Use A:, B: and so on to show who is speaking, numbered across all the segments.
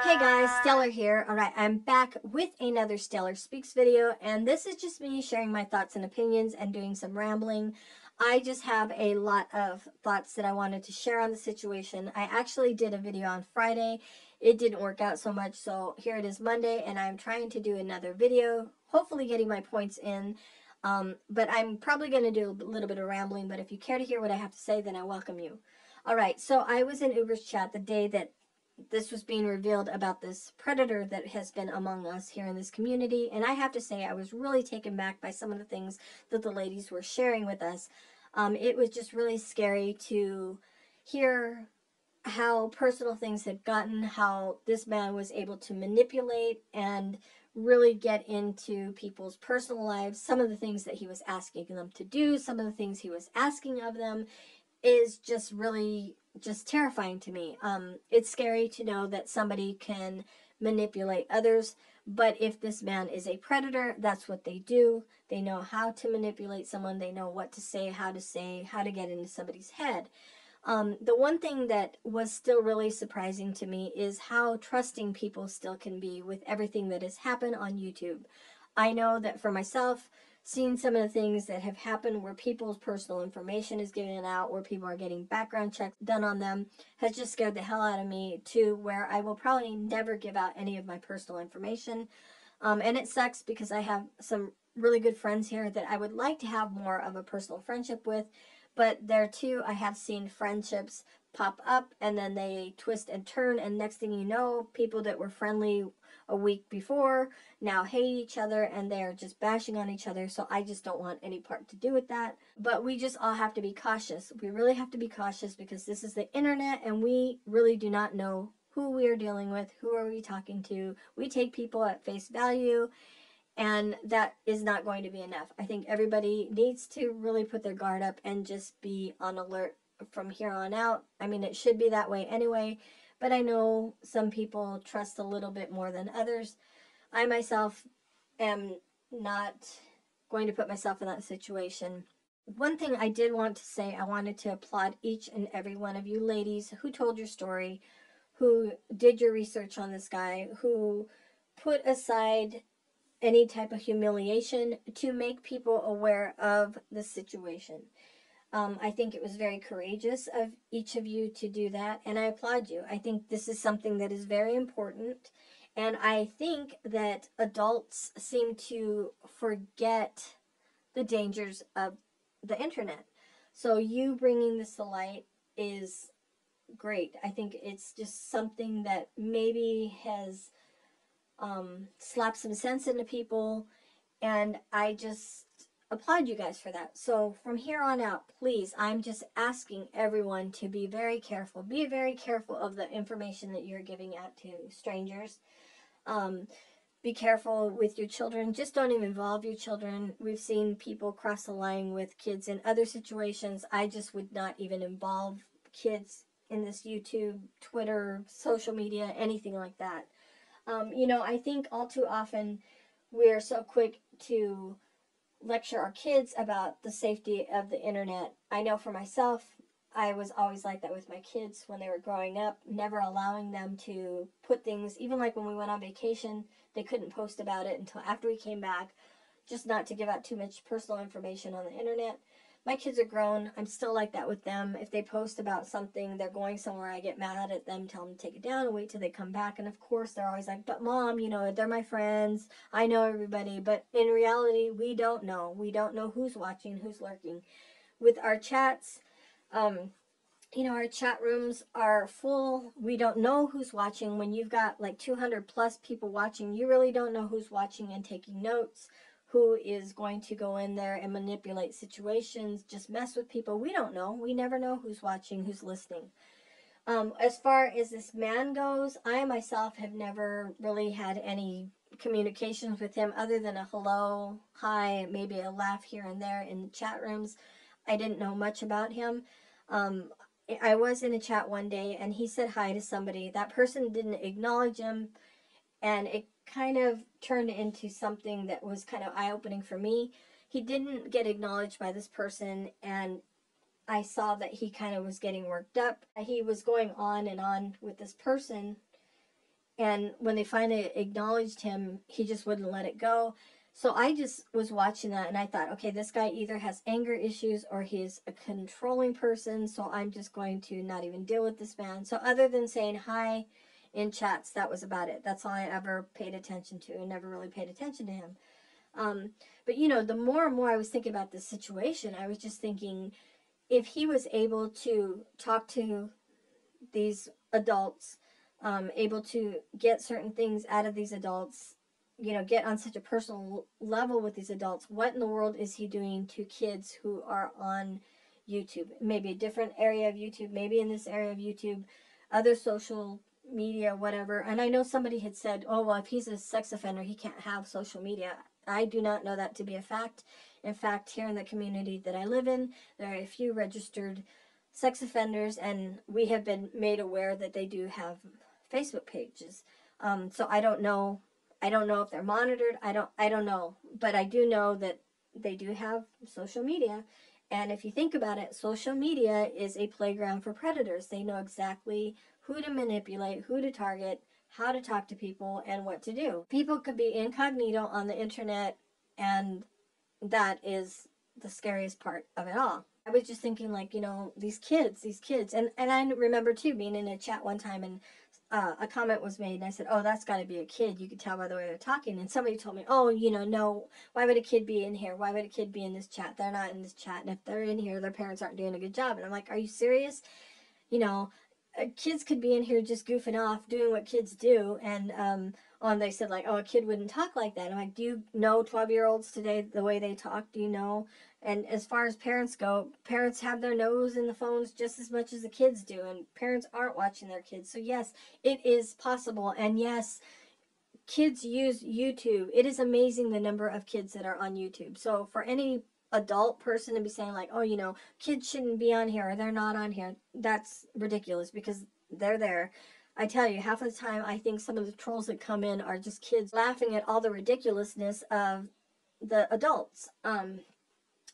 A: Hey guys, Stellar here. Alright, I'm back with another Stellar Speaks video, and this is just me sharing my thoughts and opinions and doing some rambling. I just have a lot of thoughts that I wanted to share on the situation. I actually did a video on Friday. It didn't work out so much, so here it is Monday, and I'm trying to do another video, hopefully getting my points in. But I'm probably going to do a little bit of rambling, but if you care to hear what I have to say, then I welcome you. Alright, so I was in Uber's chat the day that this was being revealed about this predator that has been among us here in this community, and I have to say I was really taken back by some of the things that the ladies were sharing with us. It was just really scary to hear how personal things had gotten, how this man was able to manipulate and really get into people's personal lives, some of the things that he was asking them to do, some of the things he was asking of them, is just really just terrifying to me. It's scary to know that somebody can manipulate others, but if this man is a predator, that's what they do. They know how to manipulate someone. They know what to say, how to get into somebody's head. The one thing that was still really surprising to me is how trusting people still can be with everything that has happened on YouTube. I know that for myself, seeing some of the things that have happened where people's personal information is given out, where people are getting background checks done on them, has just scared the hell out of me to where I will probably never give out any of my personal information. And it sucks because I have some really good friends here that I would like to have more of a personal friendship with, but there too I have seen friendships pop up and then they twist and turn, and next thing you know, people that were friendly a week before now hate each other and they're just bashing on each other. So I just don't want any part to do with that. But we just all have to be cautious. We really have to be cautious because this is the internet and we really do not know who we are dealing with, who are we talking to. We take people at face value, and that is not going to be enough. I think everybody needs to really put their guard up and just be on alert from here on out. I mean, it should be that way anyway, but I know some people trust a little bit more than others. I myself am not going to put myself in that situation. One thing I did want to say, I wanted to applaud each and every one of you ladies who told your story, who did your research on this guy, who put aside any type of humiliation to make people aware of the situation. I think it was very courageous of each of you to do that, and I applaud you. I think this is something that is very important, and I think that adults seem to forget the dangers of the internet. So you bringing this to light is great. I think it's just something that maybe has slap some sense into people, and I just applaud you guys for that. So from here on out, please, I'm just asking everyone to be very careful. Be very careful of the information that you're giving out to strangers. Be careful with your children. Just don't even involve your children. We've seen people cross the line with kids in other situations. I just would not even involve kids in this YouTube, Twitter, social media, anything like that. You know, I think all too often we're so quick to lecture our kids about the safety of the internet. I know for myself, I was always like that with my kids when they were growing up, never allowing them to put things, even like when we went on vacation, they couldn't post about it until after we came back, just not to give out too much personal information on the internet. My kids are grown. I'm still like that with them. If they post about something, they're going somewhere, I get mad at them, tell them to take it down and wait till they come back. And of course, they're always like, but mom, you know, they're my friends. I know everybody. But in reality, we don't know. We don't know who's watching, who's lurking. With our chats, you know, our chat rooms are full. We don't know who's watching. When you've got like 200 plus people watching, you really don't know who's watching and taking notes, who is going to go in there and manipulate situations, just mess with people. We don't know. We never know who's watching, who's listening. As far as this man goes, I myself have never really had any communications with him other than a hello, hi, maybe a laugh here and there in the chat rooms. I didn't know much about him. I was in a chat one day and he said hi to somebody. That person didn't acknowledge him, and it kind of turned into something that was kind of eye-opening for me. He didn't get acknowledged by this person, and I saw that he kind of was getting worked up. He was going on and on with this person, and when they finally acknowledged him, he just wouldn't let it go. So I just was watching that and I thought, okay, this guy either has anger issues or he's a controlling person, so I'm just going to not even deal with this man. So other than saying hi in chats, that was about it. That's all I ever paid attention to, and never really paid attention to him. Um, but you know, the more and more I was thinking about this situation, I was just thinking, if he was able to talk to these adults, able to get certain things out of these adults, you know, get on such a personal level with these adults, what in the world is he doing to kids who are on YouTube? Maybe a different area of YouTube, maybe in this area of YouTube, other social media, whatever. And I know somebody had said, oh, well, if he's a sex offender, he can't have social media. I do not know that to be a fact. In fact, here in the community that I live in, there are a few registered sex offenders, and we have been made aware that they do have Facebook pages. So I don't know. I don't know if they're monitored. I don't know. But I do know that they do have social media. And if you think about it, social media is a playground for predators. They know exactly who to manipulate, who to target, how to talk to people, and what to do. People could be incognito on the internet, and that is the scariest part of it all. I was just thinking, like, you know, these kids, and I remember too being in a chat one time, and a comment was made, and I said, oh, that's got to be a kid. You could tell by the way they're talking. And somebody told me, oh, you know, no, why would a kid be in here? Why would a kid be in this chat? They're not in this chat. And if they're in here, their parents aren't doing a good job. And I'm like, are you serious? You know, kids could be in here just goofing off, doing what kids do. And they said, like, oh, a kid wouldn't talk like that. I'm like, do you know 12-year-olds today, the way they talk? Do you know? And as far as parents go, parents have their nose in the phones just as much as the kids do, and parents aren't watching their kids. So yes, it is possible. And yes, kids use YouTube. It is amazing the number of kids that are on YouTube. So for any adult person to be saying, like, oh, you know, kids shouldn't be on here or they're not on here, that's ridiculous, because they're there. I tell you, half of the time I think some of the trolls that come in are just kids laughing at all the ridiculousness of the adults.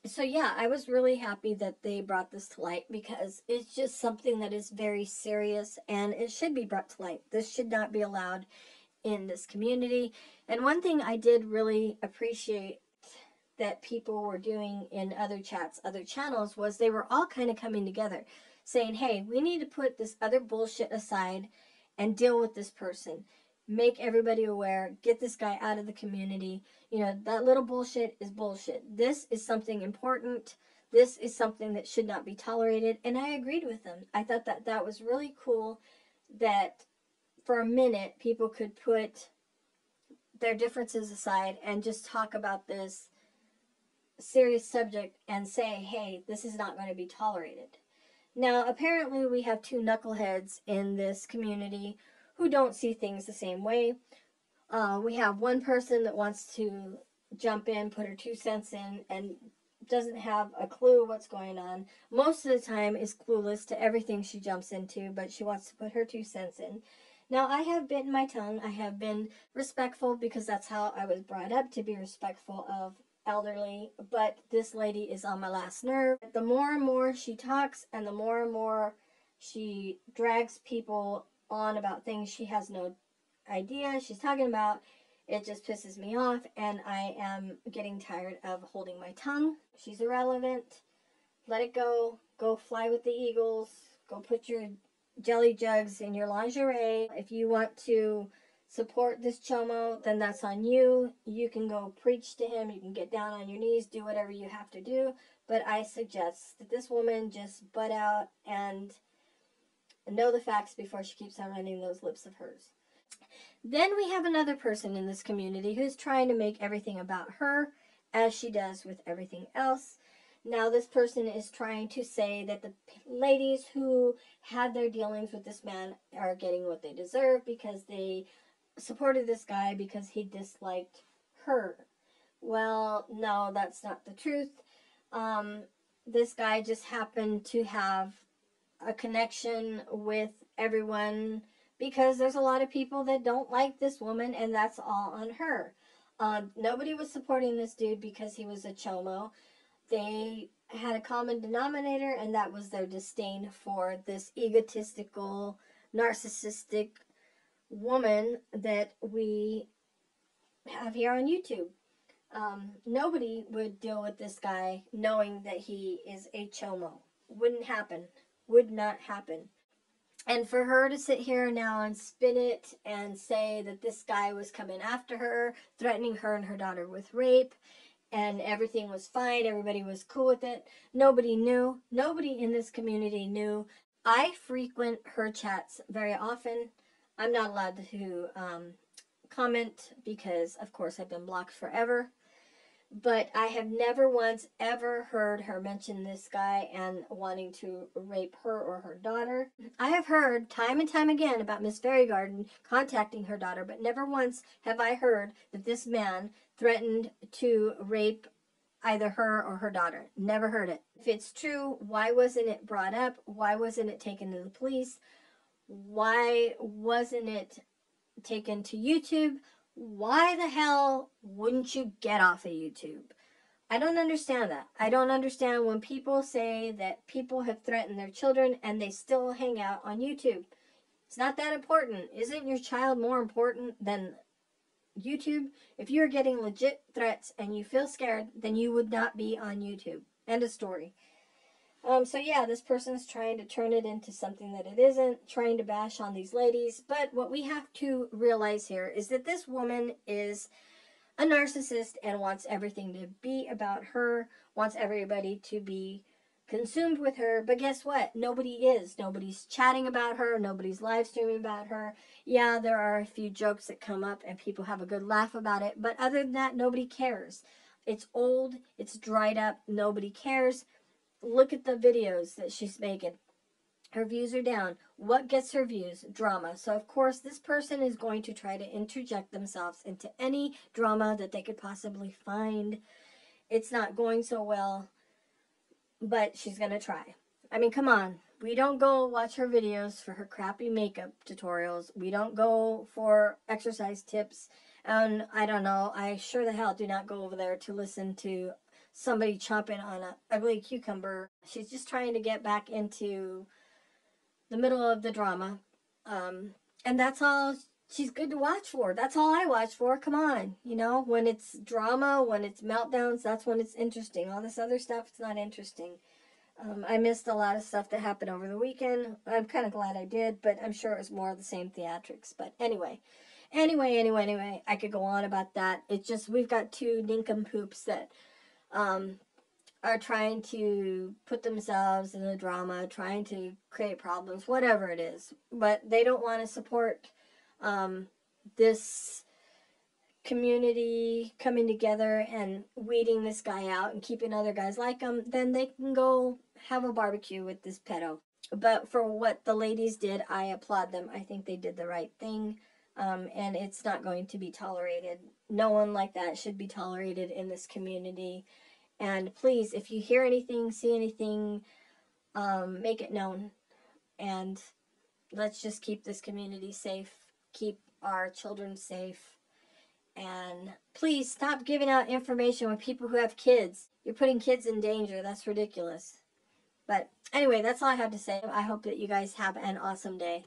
A: So yeah, I was really happy that they brought this to light, because it's just something that is very serious and it should be brought to light. This should not be allowed in this community. And one thing I did really appreciate that people were doing in other chats, other channels, was they were all kind of coming together saying, hey, we need to put this other bullshit aside and deal with this person. Make everybody aware, get this guy out of the community. You know, that little bullshit is bullshit. This is something important. This is something that should not be tolerated. And I agreed with them. I thought that that was really cool, that for a minute people could put their differences aside and just talk about this serious subject and say, hey, this is not going to be tolerated. Now, apparently we have two knuckleheads in this community who don't see things the same way. We have one person that wants to jump in, put her 2 cents in, and doesn't have a clue what's going on. Most of the time is clueless to everything she jumps into, but she wants to put her 2 cents in. Now, I have bitten my tongue. I have been respectful, because that's how I was brought up, to be respectful of elderly, but this lady is on my last nerve. The more and more she talks, and the more and more she drags people on about things she has no idea she's talking about, it just pisses me off, and I am getting tired of holding my tongue. She's irrelevant. Let it go. Go fly with the eagles. Go put your jelly jugs in your lingerie. If you want to support this chomo, then that's on you. You can go preach to him. You can get down on your knees, do whatever you have to do. But I suggest that this woman just butt out and know the facts before she keeps on running those lips of hers. Then we have another person in this community who's trying to make everything about her, as she does with everything else. Now, this person is trying to say that the ladies who had their dealings with this man are getting what they deserve because they supported this guy because he disliked her. Well, no, that's not the truth. This guy just happened to have a connection with everyone because there's a lot of people that don't like this woman, and that's all on her. Nobody was supporting this dude because he was a chomo. they had a common denominator, and that was their disdain for this egotistical, narcissistic woman that we have here on YouTube. Nobody would deal with this guy knowing that he is a chomo. Wouldn't happen. Would not happen. And for her to sit here now and spin it and say that this guy was coming after her, threatening her and her daughter with rape, and everything was fine, everybody was cool with it. Nobody knew. Nobody in this community knew. I frequent her chats very often. I'm not allowed to comment because, of course, I've been blocked forever. But I have never once ever heard her mention this guy and wanting to rape her or her daughter. I have heard time and time again about Miss Fairygarden contacting her daughter, but never once have I heard that this man threatened to rape either her or her daughter. Never heard it. If it's true, why wasn't it brought up? Why wasn't it taken to the police? Why wasn't it taken to YouTube? Why the hell wouldn't you get off of YouTube? I don't understand that. I don't understand when people say that people have threatened their children and they still hang out on YouTube. It's not that important. Isn't your child more important than YouTube? If you're getting legit threats and you feel scared, then you would not be on YouTube. End of story. So yeah, this person's trying to turn it into something that it isn't, trying to bash on these ladies. But what we have to realize here is that this woman is a narcissist and wants everything to be about her, wants everybody to be consumed with her. But guess what? Nobody is. Nobody's chatting about her. Nobody's live streaming about her. Yeah, there are a few jokes that come up and people have a good laugh about it. But other than that, nobody cares. It's old. It's dried up. Nobody cares. Look at the videos that she's making. Her views are down. What gets her views? Drama. So, of course, this person is going to try to interject themselves into any drama that they could possibly find. It's not going so well, but she's going to try. I mean, come on. We don't go watch her videos for her crappy makeup tutorials. We don't go for exercise tips. And I don't know, I sure the hell do not go over there to listen to somebody chomping on an ugly cucumber. She's just trying to get back into the middle of the drama. And that's all she's good to watch for. That's all I watch for. Come on. You know, when it's drama, when it's meltdowns, that's when it's interesting. All this other stuff, it's not interesting. I missed a lot of stuff that happened over the weekend. I'm kind of glad I did, but I'm sure it was more of the same theatrics. But anyway, I could go on about that. It's just, we've got two nincompoops that are trying to put themselves in the drama, trying to create problems, whatever it is. But they don't want to support this community coming together and weeding this guy out and keeping other guys like him. Then they can go have a barbecue with this pedo. But for what the ladies did, I applaud them. I think they did the right thing. And it's not going to be tolerated. No one like that should be tolerated in this community. And please, if you hear anything, see anything, make it known. And let's just keep this community safe. Keep our children safe. And please stop giving out information with people who have kids. You're putting kids in danger. That's ridiculous. But anyway, that's all I have to say. I hope that you guys have an awesome day.